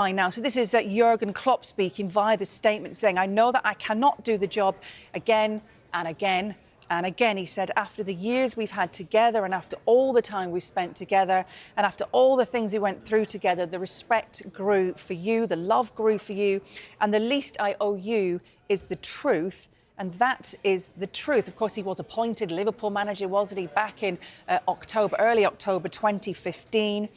Now. So this is Jurgen Klopp speaking via the statement saying, I know that I cannot do the job again and again and again. He said, after the years we've had together and after all the time we've spent together and after all the things we went through together, the respect grew for you, the love grew for you, and the least I owe you is the truth. And that is the truth. Of course, he was appointed Liverpool manager, wasn't he, back in early October 2015.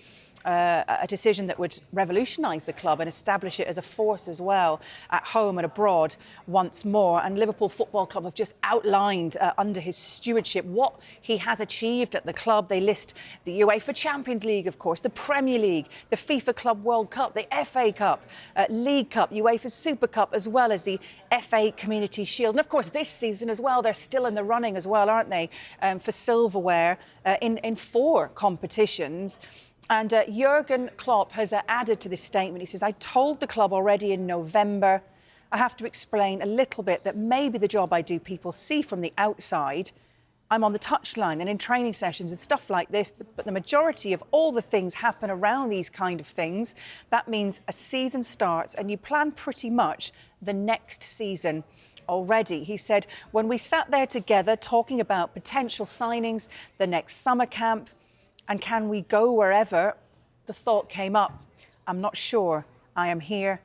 A decision that would revolutionise the club and establish it as a force as well at home and abroad once more. And Liverpool Football Club have just outlined under his stewardship what he has achieved at the club. They list the UEFA Champions League, of course, the Premier League, the FIFA Club World Cup, the FA Cup, League Cup, UEFA Super Cup, as well as the FA Community Shield. And of course, this season as well, they're still in the running as well, aren't they, for silverware in 4 competitions. And Jurgen Klopp has added to this statement. He says, I told the club already in November, I have to explain a little bit that maybe the job I do people see from the outside. I'm on the touchline and in training sessions and stuff like this, but the majority of all the things happen around these kind of things. That means a season starts and you plan pretty much the next season already. He said, when we sat there together talking about potential signings, the next summer camp, and can we go wherever, the thought came up, I'm not sure I am here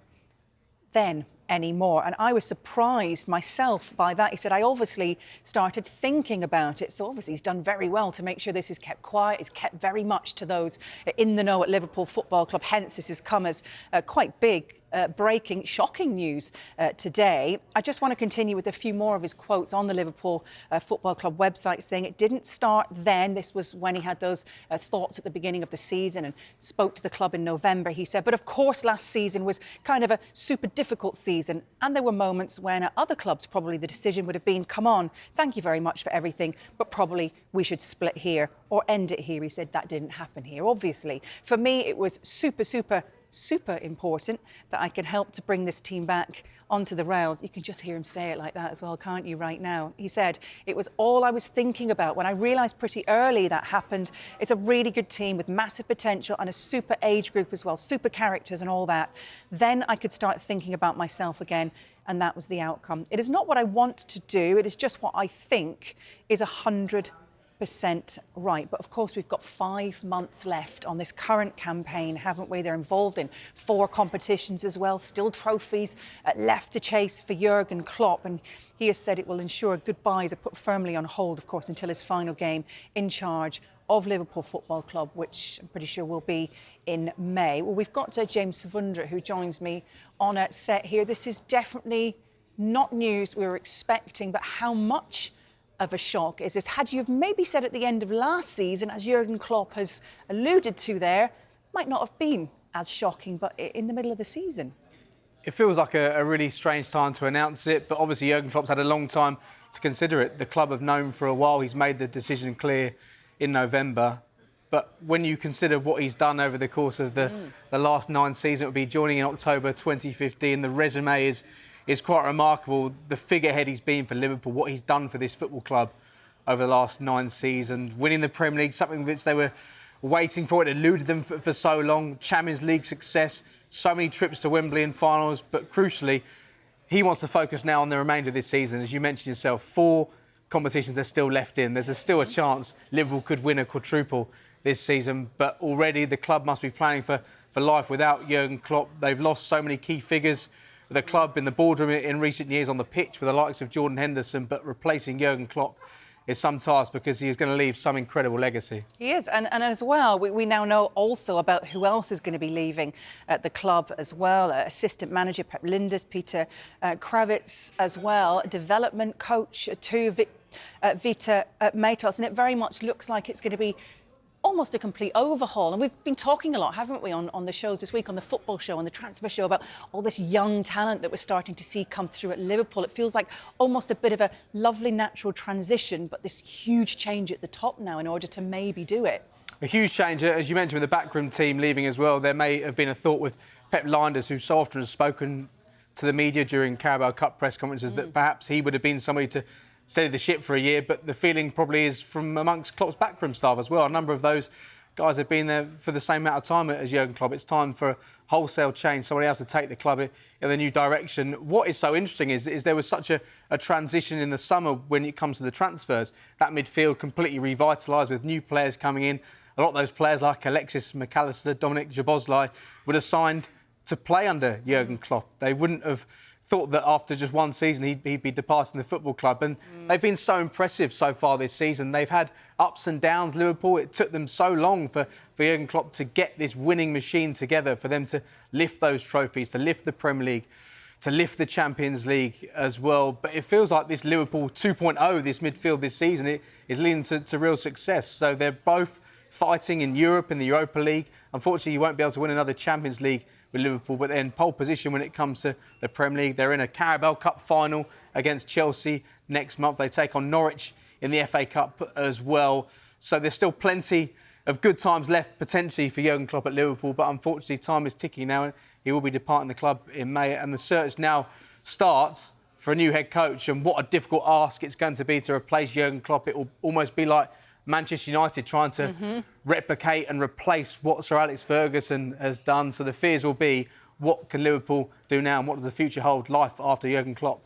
then anymore. And I was surprised myself by that. He said, I obviously started thinking about it. So obviously he's done very well to make sure this is kept quiet. It's kept very much to those in the know at Liverpool Football Club. Hence, this has come as quite big, breaking, shocking news today. I just want to continue with a few more of his quotes on the Liverpool Football Club website saying it didn't start then. This was when he had those thoughts at the beginning of the season and spoke to the club in November. He said, but of course last season was kind of a super difficult season. And there were moments when at other clubs probably the decision would have been, come on, thank you very much for everything, but probably we should split here or end it here. He said that didn't happen here, obviously. For me, it was super important that I can help to bring this team back onto the rails. You can just hear him say it like that as well, can't you, right now? He said, it was all I was thinking about when I realised pretty early that happened. It's a really good team with massive potential and a super age group as well, super characters and all that. Then I could start thinking about myself again, and that was the outcome. It is not what I want to do, it is just what I think is 100% right. But of course, we've got 5 months left on this current campaign, haven't we? They're involved in 4 competitions as well, still trophies left to chase for Jurgen Klopp. And he has said it will ensure goodbyes are put firmly on hold, of course, until his final game in charge of Liverpool Football Club, which I'm pretty sure will be in May. Well, we've got James Savundra, who joins me on a set here. This is definitely not news we were expecting, but how much of a shock is this? Had you have maybe said at the end of last season, as Jurgen Klopp has alluded to there, might not have been as shocking, but in the middle of the season. It feels like a really strange time to announce it, but obviously Jurgen Klopp's had a long time to consider it. The club have known for a while. He's made the decision clear in November. But when you consider what he's done over the course of the last 9 seasons, it would be joining in October 2015. The resume is quite remarkable. The figurehead he's been for Liverpool, what he's done for this football club over the last 9 seasons, winning the Premier League, something which they were waiting for. It eluded them for so long. Champions League success, so many trips to Wembley in finals. But crucially, he wants to focus now on the remainder of this season. As you mentioned yourself, 4 competitions they're still left in. There's still a chance Liverpool could win a quadruple this season. But already the club must be planning for life without Jurgen Klopp. They've lost so many key figures. The club in the boardroom in recent years on the pitch with the likes of Jordan Henderson, but replacing Jurgen Klopp is some task because he's going to leave some incredible legacy. He is, and as well, we now know also about who else is going to be leaving the club as well. Assistant manager Pep Linders, Peter Kravitz as well, development coach too, Vita Matos, and it very much looks like it's going to be almost a complete overhaul. And we've been talking a lot, haven't we, on the shows this week, on the football show, on the transfer show, about all this young talent that we're starting to see come through at Liverpool. It feels like almost a bit of a lovely natural transition, but this huge change at the top now in order to maybe do it. A huge change, as you mentioned, with the backroom team leaving as well. There may have been a thought with Pep Linders, who so often has spoken to the media during Carabao Cup press conferences, that perhaps he would have been somebody to steady the ship for a year, but the feeling probably is from amongst Klopp's backroom staff as well. A number of those guys have been there for the same amount of time as Jurgen Klopp. It's time for wholesale change, somebody else to take the club in the new direction. What is so interesting is there was such a transition in the summer when it comes to the transfers. That midfield completely revitalised with new players coming in. A lot of those players like Alexis McAllister, Dominic Szoboszlai would have signed to play under Jurgen Klopp. They wouldn't have thought that after just one season he'd be departing the football club. And they've been so impressive so far this season. They've had ups and downs, Liverpool. It took them so long for Jurgen Klopp to get this winning machine together, for them to lift those trophies, to lift the Premier League, to lift the Champions League as well. But it feels like this Liverpool 2.0, this midfield this season, it is leading to real success. So they're both fighting in Europe, in the Europa League. Unfortunately, you won't be able to win another Champions League with Liverpool, but they're in pole position when it comes to the Premier League. They're in a Carabao Cup final against Chelsea next month. They take on Norwich in the FA Cup as well. So there's still plenty of good times left potentially for Jurgen Klopp at Liverpool, but unfortunately time is ticking now. He will be departing the club in May, and the search now starts for a new head coach. And what a difficult ask it's going to be to replace Jurgen Klopp. It will almost be like Manchester United trying to replicate and replace what Sir Alex Ferguson has done. So the fears will be, what can Liverpool do now and what does the future hold? Life after Jurgen Klopp.